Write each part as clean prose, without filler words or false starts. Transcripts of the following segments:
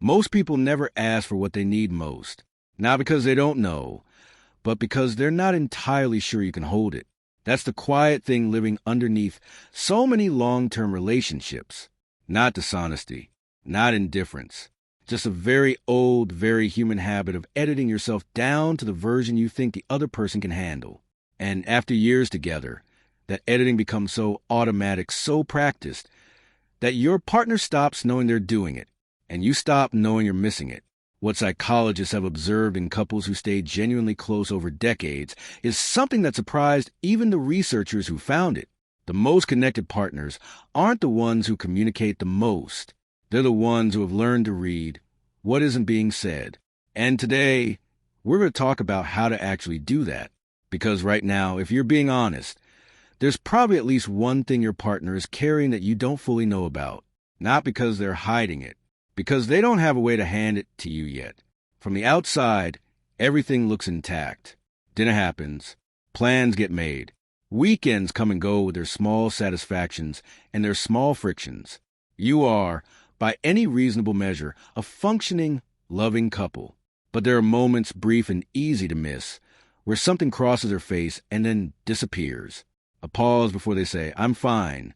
Most people never ask for what they need most, not because they don't know, but because they're not entirely sure you can hold it. That's the quiet thing living underneath so many long-term relationships. Not dishonesty, not indifference, just a very old, very human habit of editing yourself down to the version you think the other person can handle. And after years together, that editing becomes so automatic, so practiced, that your partner stops knowing they're doing it, and you stop knowing you're missing it. What psychologists have observed in couples who stayed genuinely close over decades is something that surprised even the researchers who found it. The most connected partners aren't the ones who communicate the most. They're the ones who have learned to read what isn't being said. And today, we're going to talk about how to actually do that. Because right now, if you're being honest, there's probably at least one thing your partner is carrying that you don't fully know about. Not because they're hiding it, because they don't have a way to hand it to you yet. From the outside, everything looks intact. Dinner happens. Plans get made. Weekends come and go with their small satisfactions and their small frictions. You are, by any reasonable measure, a functioning, loving couple. But there are moments, brief and easy to miss, where something crosses their face and then disappears. A pause before they say, "I'm fine."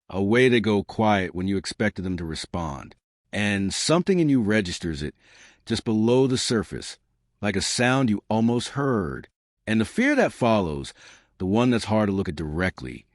A way they go quiet when you expected them to respond. And something in you registers it, just below the surface, like a sound you almost heard. And the fear that follows, the one that's hard to look at directly,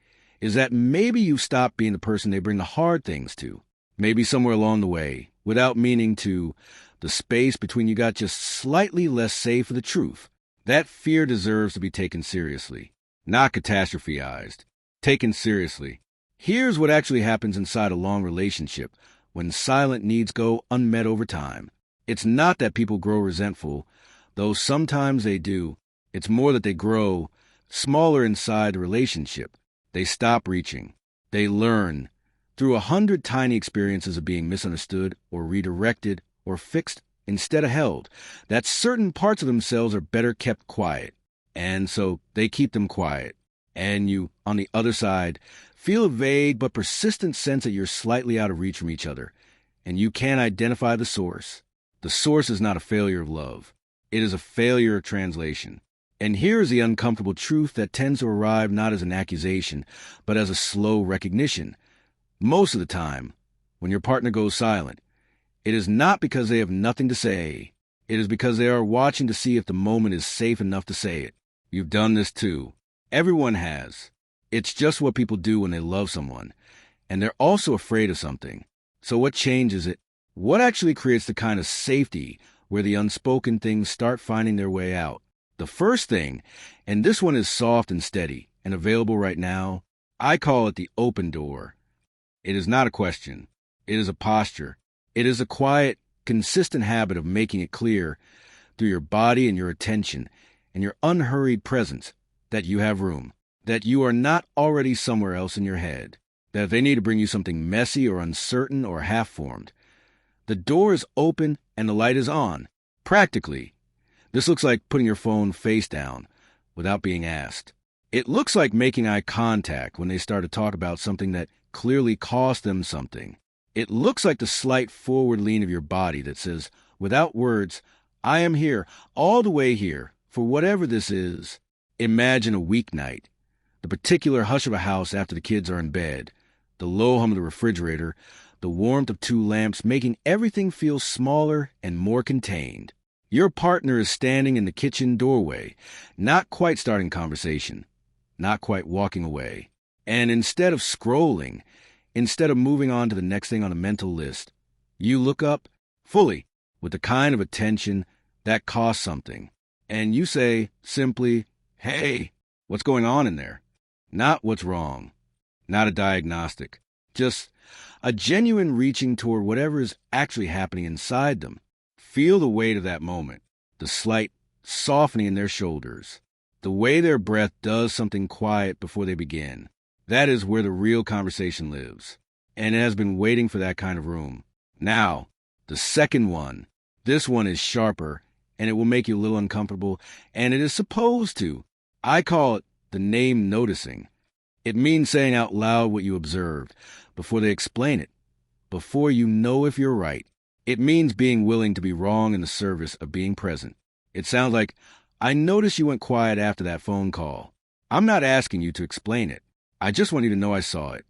is that maybe you've stopped being the person they bring the hard things to. Maybe somewhere along the way, without meaning to, the space between you got just slightly less safe for the truth. That fear deserves to be taken seriously, not catastrophized. Taken seriously. Here's what actually happens inside a long relationship when silent needs go unmet over time. It's not that people grow resentful, though sometimes they do. It's more that they grow smaller inside the relationship. They stop reaching. They learn through 100 tiny experiences of being misunderstood or redirected or fixed instead of held, that certain parts of themselves are better kept quiet. And so they keep them quiet. And you, on the other side, feel a vague but persistent sense that you're slightly out of reach from each other, and you can't identify the source. The source is not a failure of love. It is a failure of translation. And here is the uncomfortable truth that tends to arrive not as an accusation, but as a slow recognition. Most of the time, when your partner goes silent, it is not because they have nothing to say. It is because they are watching to see if the moment is safe enough to say it. You've done this too. Everyone has. It's just what people do when they love someone, and they're also afraid of something. So what changes it? What actually creates the kind of safety where the unspoken things start finding their way out? The first thing, and this one is soft and steady and available right now, I call it the open door. It is not a question. It is a posture. It is a quiet, consistent habit of making it clear through your body and your attention and your unhurried presence that you have room, that you are not already somewhere else in your head, that if they need to bring you something messy or uncertain or half-formed, the door is open and the light is on. Practically, this looks like putting your phone face down without being asked. It looks like making eye contact when they start to talk about something that clearly cost them something. It looks like the slight forward lean of your body that says, without words, "I am here, all the way here, for whatever this is." Imagine a weeknight, the particular hush of a house after the kids are in bed, the low hum of the refrigerator, the warmth of 2 lamps making everything feel smaller and more contained. Your partner is standing in the kitchen doorway, not quite starting conversation, not quite walking away. And instead of scrolling, instead of moving on to the next thing on the mental list, you look up fully with the kind of attention that costs something. And you say simply, "Hey, what's going on in there?" Not what's wrong, not a diagnostic, just a genuine reaching toward whatever is actually happening inside them. Feel the weight of that moment, the slight softening in their shoulders, the way their breath does something quiet before they begin. That is where the real conversation lives, and it has been waiting for that kind of room. Now, the second one. This one is sharper, and it will make you a little uncomfortable, and it is supposed to. I call it the name noticing. It means saying out loud what you observed before they explain it, before you know if you're right. It means being willing to be wrong in the service of being present. It sounds like, I noticed you went quiet after that phone call. I'm not asking you to explain it. I just want you to know I saw it.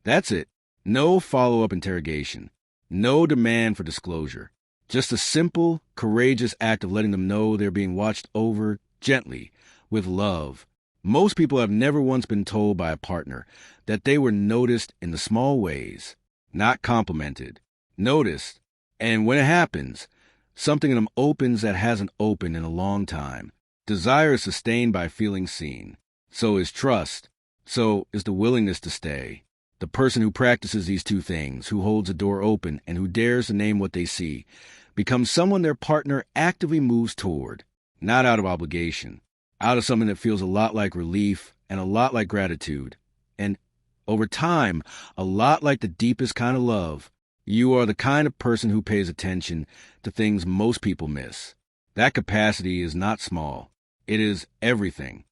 That's it. No follow-up interrogation. No demand for disclosure. Just a simple, courageous act of letting them know they're being watched over gently, with love. Most people have never once been told by a partner that they were noticed in the small ways, not complimented. Noticed, and when it happens, something in them opens that hasn't opened in a long time. Desire is sustained by feeling seen. So is trust. So is the willingness to stay. The person who practices these two things, who holds a door open and who dares to name what they see, becomes someone their partner actively moves toward, not out of obligation, out of something that feels a lot like relief and a lot like gratitude. And over time, a lot like the deepest kind of love. You are the kind of person who pays attention to things most people miss. That capacity is not small. It is everything.